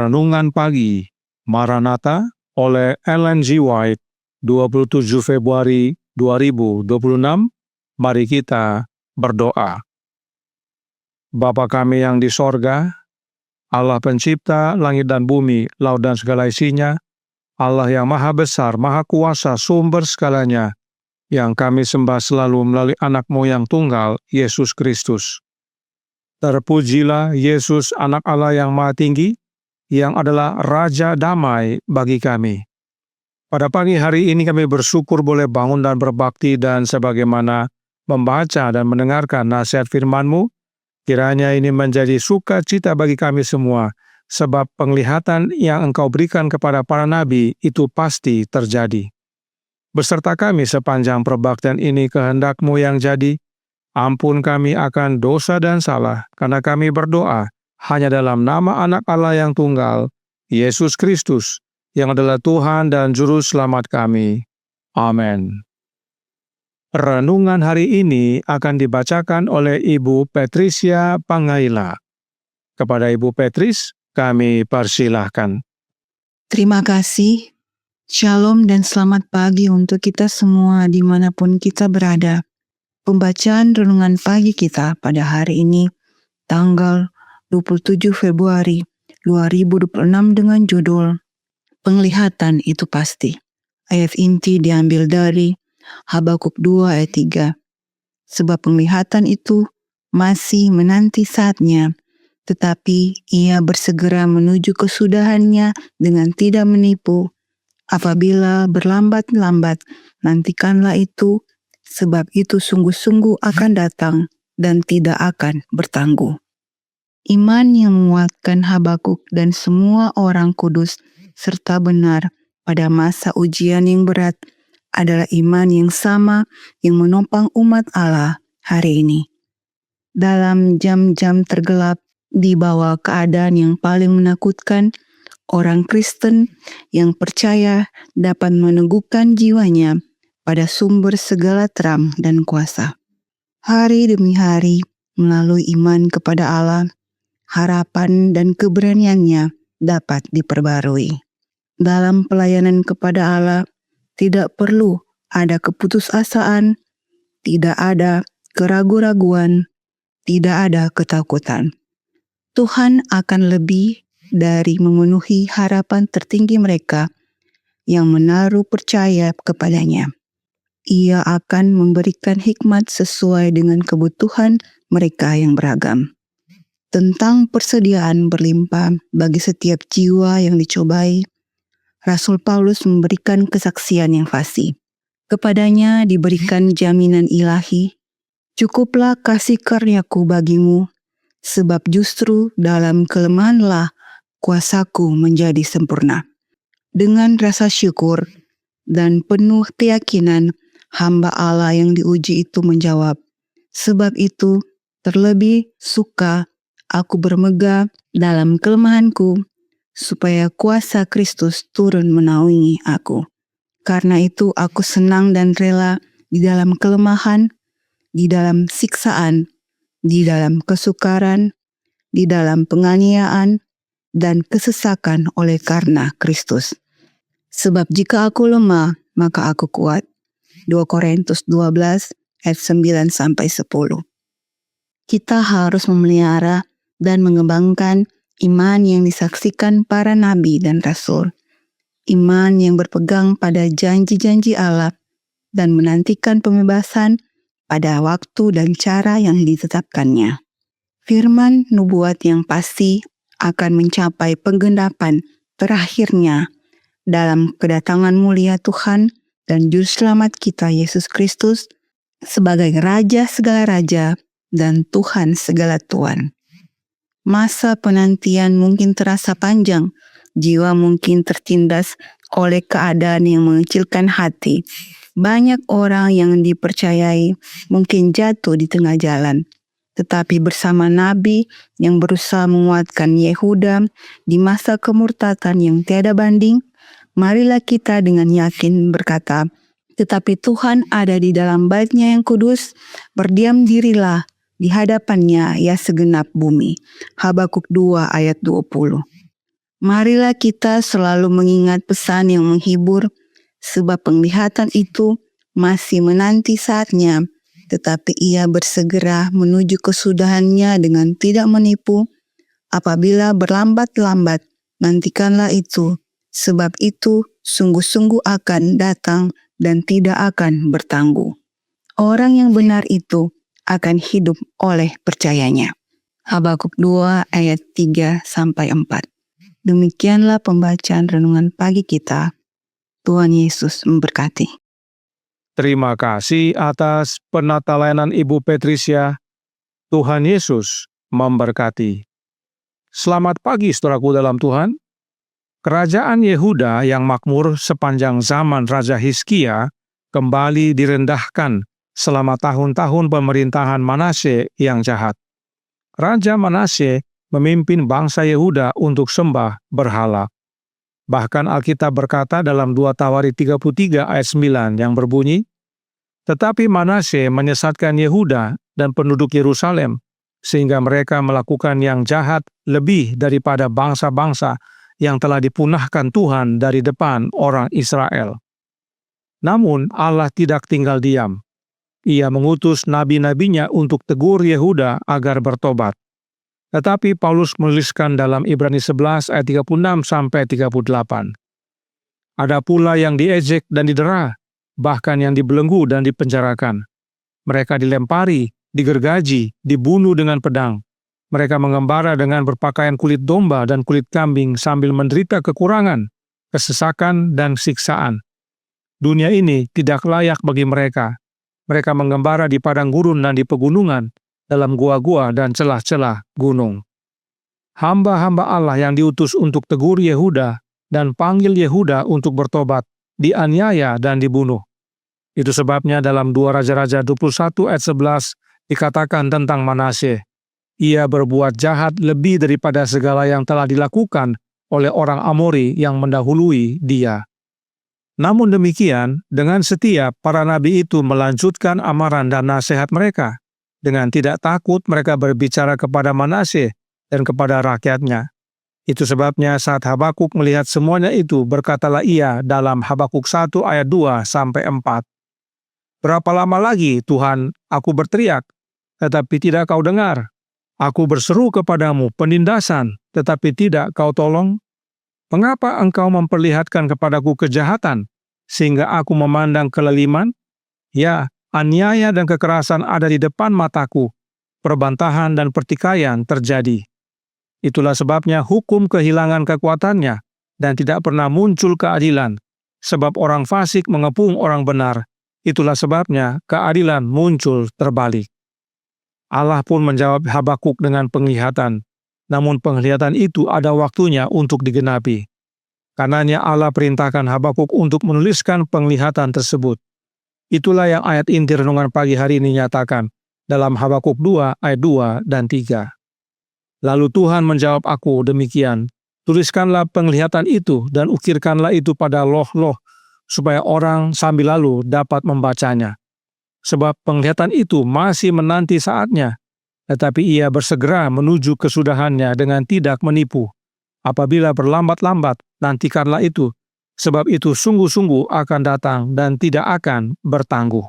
Renungan Pagi Maranatha oleh Ellen G. White, 27 Februari 2026. Mari kita berdoa. Bapa kami yang di sorga, Allah pencipta langit dan bumi, laut dan segala isinya, Allah yang maha besar, maha kuasa, sumber segalanya, yang kami sembah selalu melalui anak-Mu yang tunggal, Yesus Kristus. Terpujilah Yesus, anak Allah yang maha tinggi, yang adalah Raja Damai bagi kami. Pada pagi hari ini kami bersyukur boleh bangun dan berbakti, dan sebagaimana membaca dan mendengarkan nasihat firman-Mu, kiranya ini menjadi sukacita bagi kami semua, sebab penglihatan yang Engkau berikan kepada para nabi itu pasti terjadi. Beserta kami sepanjang perbaktian ini kehendak-Mu yang jadi, ampun kami akan dosa dan salah, karena kami berdoa hanya dalam nama Anak Allah yang tunggal, Yesus Kristus, yang adalah Tuhan dan Juru Selamat kami. Amin. Renungan hari ini akan dibacakan oleh Ibu Patricia Pangaila. Kepada Ibu Patris, kami persilahkan. Terima kasih. Shalom dan selamat pagi untuk kita semua dimanapun kita berada. Pembacaan renungan pagi kita pada hari ini, tanggal 27 Februari 2026 dengan judul Penglihatan itu Pasti. Ayat inti diambil dari Habakuk 2 ayat 3. Sebab penglihatan itu masih menanti saatnya, tetapi ia bersegera menuju kesudahannya dengan tidak menipu. Apabila berlambat-lambat, nantikanlah itu, sebab itu sungguh-sungguh akan datang dan tidak akan bertangguh. Iman yang menguatkan Habakuk dan semua orang kudus serta benar pada masa ujian yang berat adalah iman yang sama yang menopang umat Allah hari ini. Dalam jam-jam tergelap di bawah keadaan yang paling menakutkan, orang Kristen yang percaya dapat meneguhkan jiwanya pada sumber segala terang dan kuasa. Hari demi hari, melalui iman kepada Allah, harapan dan keberaniannya dapat diperbarui. Dalam pelayanan kepada Allah, tidak perlu ada keputusasaan, tidak ada keraguan-raguan, tidak ada ketakutan. Tuhan akan lebih dari memenuhi harapan tertinggi mereka yang menaruh percaya kepadanya. Ia akan memberikan hikmat sesuai dengan kebutuhan mereka yang beragam. Tentang persediaan berlimpah bagi setiap jiwa yang dicobai, Rasul Paulus memberikan kesaksian yang fasih. Kepadanya diberikan jaminan ilahi, cukuplah kasih karyaku bagimu, sebab justru dalam kelemahanlah kuasaku menjadi sempurna. Dengan rasa syukur dan penuh keyakinan, hamba Allah yang diuji itu menjawab, sebab itu terlebih suka aku bermegah dalam kelemahanku, supaya kuasa Kristus turun menaungi aku. Karena itu aku senang dan rela di dalam kelemahan, di dalam siksaan, di dalam kesukaran, di dalam penganiayaan, dan kesesakan oleh karena Kristus. Sebab jika aku lemah, maka aku kuat. 2 Korintus 12 ayat 9-10. Kita harus memelihara dan mengembangkan iman yang disaksikan para nabi dan rasul. Iman yang berpegang pada janji-janji Allah dan menantikan pembebasan pada waktu dan cara yang ditetapkannya. Firman nubuat yang pasti akan mencapai penggenapan terakhirnya dalam kedatangan mulia Tuhan dan Juru Selamat kita Yesus Kristus sebagai Raja segala Raja dan Tuhan segala Tuan. Masa penantian mungkin terasa panjang, jiwa mungkin tertindas oleh keadaan yang mengecilkan hati. Banyak orang yang dipercayai mungkin jatuh di tengah jalan. Tetapi bersama Nabi yang berusaha menguatkan Yehuda di masa kemurtatan yang tiada banding, marilah kita dengan yakin berkata, tetapi Tuhan ada di dalam bait-Nya yang kudus, berdiam dirilah di hadapannya ya segenap bumi. Habakuk 2 ayat 20. Marilah kita selalu mengingat pesan yang menghibur, sebab penglihatan itu masih menanti saatnya, tetapi ia bersegera menuju kesudahannya dengan tidak menipu. Apabila berlambat-lambat, nantikanlah itu, sebab itu sungguh-sungguh akan datang dan tidak akan bertangguh. Orang yang benar itu akan hidup oleh percayanya. Habakuk 2 ayat 3-4. Demikianlah pembacaan renungan pagi kita. Tuhan Yesus memberkati. Terima kasih atas penata layanan Ibu Patricia. Tuhan Yesus memberkati. Selamat pagi saudaraku dalam Tuhan. Kerajaan Yehuda yang makmur sepanjang zaman Raja Hizkia kembali direndahkan selama tahun-tahun pemerintahan Manasye yang jahat. Raja Manasye memimpin bangsa Yehuda untuk sembah berhala. Bahkan Alkitab berkata dalam 2 Tawarikh 33 ayat 9 yang berbunyi, "Tetapi Manasye menyesatkan Yehuda dan penduduk Yerusalem, sehingga mereka melakukan yang jahat lebih daripada bangsa-bangsa yang telah dipunahkan Tuhan dari depan orang Israel." Namun Allah tidak tinggal diam. Ia mengutus nabi-nabinya untuk tegur Yehuda agar bertobat. Tetapi Paulus menuliskan dalam Ibrani 11 ayat 36-38. Ada pula yang diejek dan didera, bahkan yang dibelenggu dan dipenjarakan. Mereka dilempari, digergaji, dibunuh dengan pedang. Mereka mengembara dengan berpakaian kulit domba dan kulit kambing sambil menderita kekurangan, kesesakan, dan siksaan. Dunia ini tidak layak bagi mereka. Mereka mengembara di padang gurun dan di pegunungan, dalam gua-gua dan celah-celah gunung. Hamba-hamba Allah yang diutus untuk tegur Yehuda dan panggil Yehuda untuk bertobat, dianiaya dan dibunuh. Itu sebabnya dalam 2 Raja-Raja 21 ayat 11 dikatakan tentang Manasye, ia berbuat jahat lebih daripada segala yang telah dilakukan oleh orang Amori yang mendahului dia. Namun demikian, dengan setia para nabi itu melanjutkan amaran dan nasihat mereka. Dengan tidak takut mereka berbicara kepada Manasye dan kepada rakyatnya. Itu sebabnya saat Habakuk melihat semuanya itu, berkatalah ia dalam Habakuk 1 ayat 2-4. "Berapa lama lagi, Tuhan, aku berteriak, tetapi tidak kau dengar. Aku berseru kepadamu penindasan, tetapi tidak kau tolong. Mengapa engkau memperlihatkan kepadaku kejahatan, sehingga aku memandang keleliman? Ya, aniaya dan kekerasan ada di depan mataku, perbantahan dan pertikaian terjadi. Itulah sebabnya hukum kehilangan kekuatannya, dan tidak pernah muncul keadilan, sebab orang fasik mengepung orang benar. Itulah sebabnya keadilan muncul terbalik." Allah pun menjawab Habakuk dengan penglihatan, namun penglihatan itu ada waktunya untuk digenapi. Karenanya Allah perintahkan Habakuk untuk menuliskan penglihatan tersebut. Itulah yang ayat inti renungan pagi hari ini nyatakan dalam Habakuk 2 ayat 2 dan 3. "Lalu Tuhan menjawab aku demikian, tuliskanlah penglihatan itu dan ukirkanlah itu pada loh-loh, supaya orang sambil lalu dapat membacanya. Sebab penglihatan itu masih menanti saatnya, tetapi ia bersegera menuju kesudahannya dengan tidak menipu. Apabila berlambat-lambat, nantikanlah itu, sebab itu sungguh-sungguh akan datang dan tidak akan bertangguh."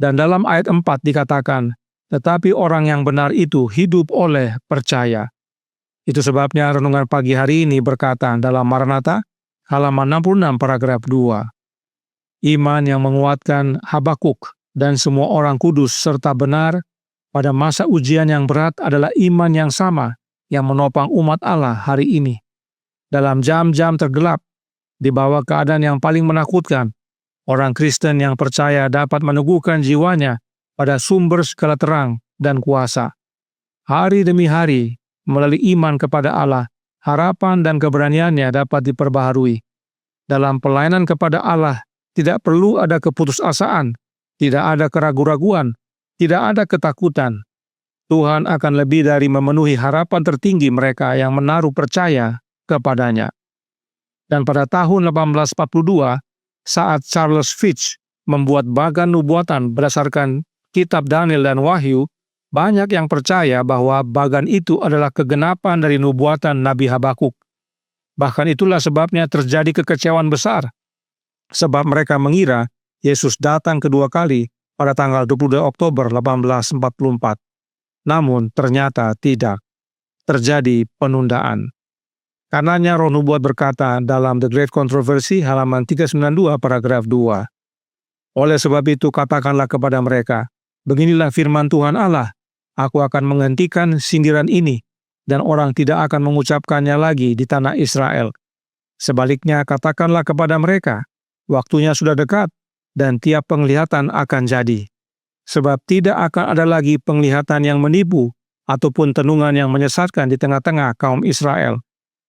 Dan dalam ayat 4 dikatakan, "Tetapi orang yang benar itu hidup oleh percaya." Itu sebabnya renungan pagi hari ini berkata dalam Maranatha, halaman 66 paragraf 2. Iman yang menguatkan Habakuk dan semua orang kudus serta benar pada masa ujian yang berat adalah iman yang sama yang menopang umat Allah hari ini. Dalam jam-jam tergelap, di bawah keadaan yang paling menakutkan, orang Kristen yang percaya dapat meneguhkan jiwanya pada sumber segala terang dan kuasa. Hari demi hari, melalui iman kepada Allah, harapan dan keberaniannya dapat diperbaharui. Dalam pelayanan kepada Allah, tidak perlu ada keputusasaan, tidak ada keraguan-raguan, tidak ada ketakutan. Tuhan akan lebih dari memenuhi harapan tertinggi mereka yang menaruh percaya kepadanya. Dan pada tahun 1842, saat Charles Fitch membuat bagan nubuatan berdasarkan kitab Daniel dan Wahyu, banyak yang percaya bahwa bagan itu adalah kegenapan dari nubuatan Nabi Habakuk. Bahkan itulah sebabnya terjadi kekecewaan besar, sebab mereka mengira Yesus datang kedua kali pada tanggal 22 Oktober 1844. Namun ternyata tidak, terjadi penundaan. Karenanya Roh Nubuat berkata dalam The Great Controversy halaman 392 paragraf 2. Oleh sebab itu katakanlah kepada mereka, beginilah firman Tuhan Allah, aku akan menghentikan sindiran ini, dan orang tidak akan mengucapkannya lagi di tanah Israel. Sebaliknya katakanlah kepada mereka, waktunya sudah dekat, dan tiap penglihatan akan jadi. Sebab tidak akan ada lagi penglihatan yang menipu, ataupun tenungan yang menyesatkan di tengah-tengah kaum Israel.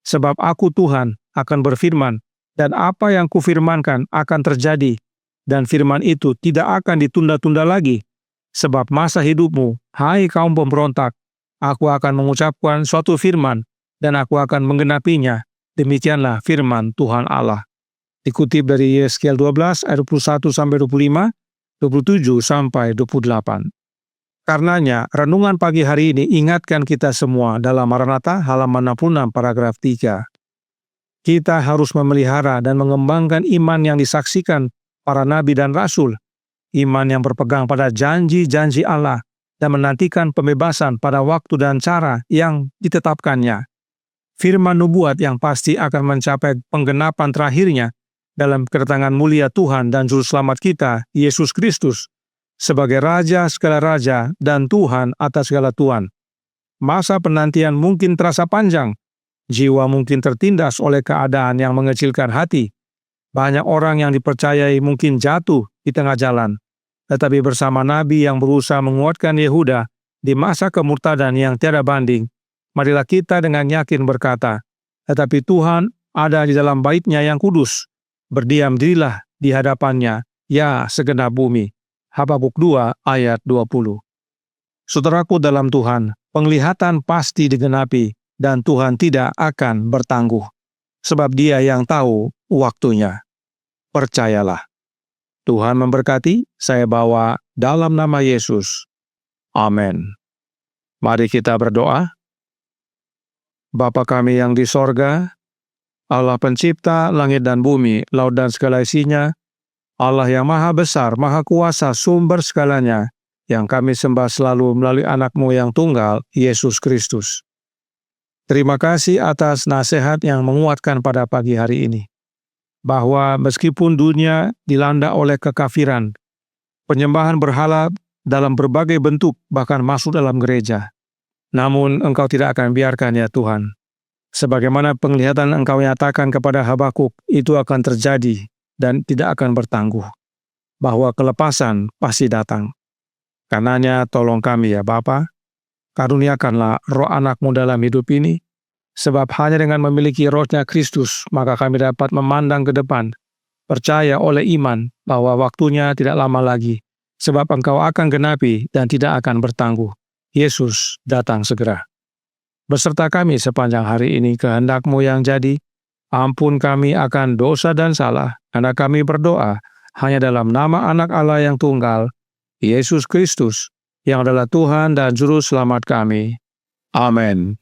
Sebab aku Tuhan akan berfirman, dan apa yang kufirmankan akan terjadi, dan firman itu tidak akan ditunda-tunda lagi. Sebab masa hidupmu, hai kaum pemberontak, aku akan mengucapkan suatu firman, dan aku akan menggenapinya. Demikianlah firman Tuhan Allah. Dikutip dari Yeskiel 12 ayat 21-25, 27-28. Karenanya, renungan pagi hari ini ingatkan kita semua dalam Maranatha halaman 66 paragraf 3. Kita harus memelihara dan mengembangkan iman yang disaksikan para nabi dan rasul, iman yang berpegang pada janji-janji Allah dan menantikan pembebasan pada waktu dan cara yang ditetapkannya. Firman nubuat yang pasti akan mencapai penggenapan terakhirnya dalam kedatangan mulia Tuhan dan Juru Selamat kita, Yesus Kristus, sebagai Raja segala Raja dan Tuhan atas segala Tuhan. Masa penantian mungkin terasa panjang, jiwa mungkin tertindas oleh keadaan yang mengecilkan hati. Banyak orang yang dipercayai mungkin jatuh di tengah jalan, tetapi bersama Nabi yang berusaha menguatkan Yehuda di masa kemurtadan yang tiada banding, marilah kita dengan yakin berkata, tetapi Tuhan ada di dalam bait-Nya yang kudus, berdiam dirilah di hadapannya, ya segenap bumi. Habakuk 2 ayat 20. Saudaraku dalam Tuhan, penglihatan pasti digenapi dan Tuhan tidak akan bertangguh, sebab Dia yang tahu waktunya. Percayalah. Tuhan memberkati, saya bawa dalam nama Yesus. Amin. Mari kita berdoa. Bapa kami yang di sorga, Allah pencipta langit dan bumi, laut dan segala isinya, Allah yang maha besar, maha kuasa, sumber segalanya, yang kami sembah selalu melalui anak-Mu yang tunggal, Yesus Kristus. Terima kasih atas nasihat yang menguatkan pada pagi hari ini, bahwa meskipun dunia dilanda oleh kekafiran, penyembahan berhala dalam berbagai bentuk bahkan masuk dalam gereja, namun Engkau tidak akan biarkan ya Tuhan. Sebagaimana penglihatan Engkau nyatakan kepada Habakuk, itu akan terjadi dan tidak akan bertangguh, bahwa kelepasan pasti datang. Karenanya tolong kami ya Bapa, karuniakanlah roh anak-Mu dalam hidup ini, sebab hanya dengan memiliki rohnya Kristus, maka kami dapat memandang ke depan, percaya oleh iman bahwa waktunya tidak lama lagi, sebab Engkau akan genapi dan tidak akan bertangguh. Yesus datang segera. Beserta kami sepanjang hari ini kehendak-Mu yang jadi, ampun kami akan dosa dan salah, karena kami berdoa hanya dalam nama Anak Allah yang tunggal, Yesus Kristus, yang adalah Tuhan dan Juru Selamat kami. Amin.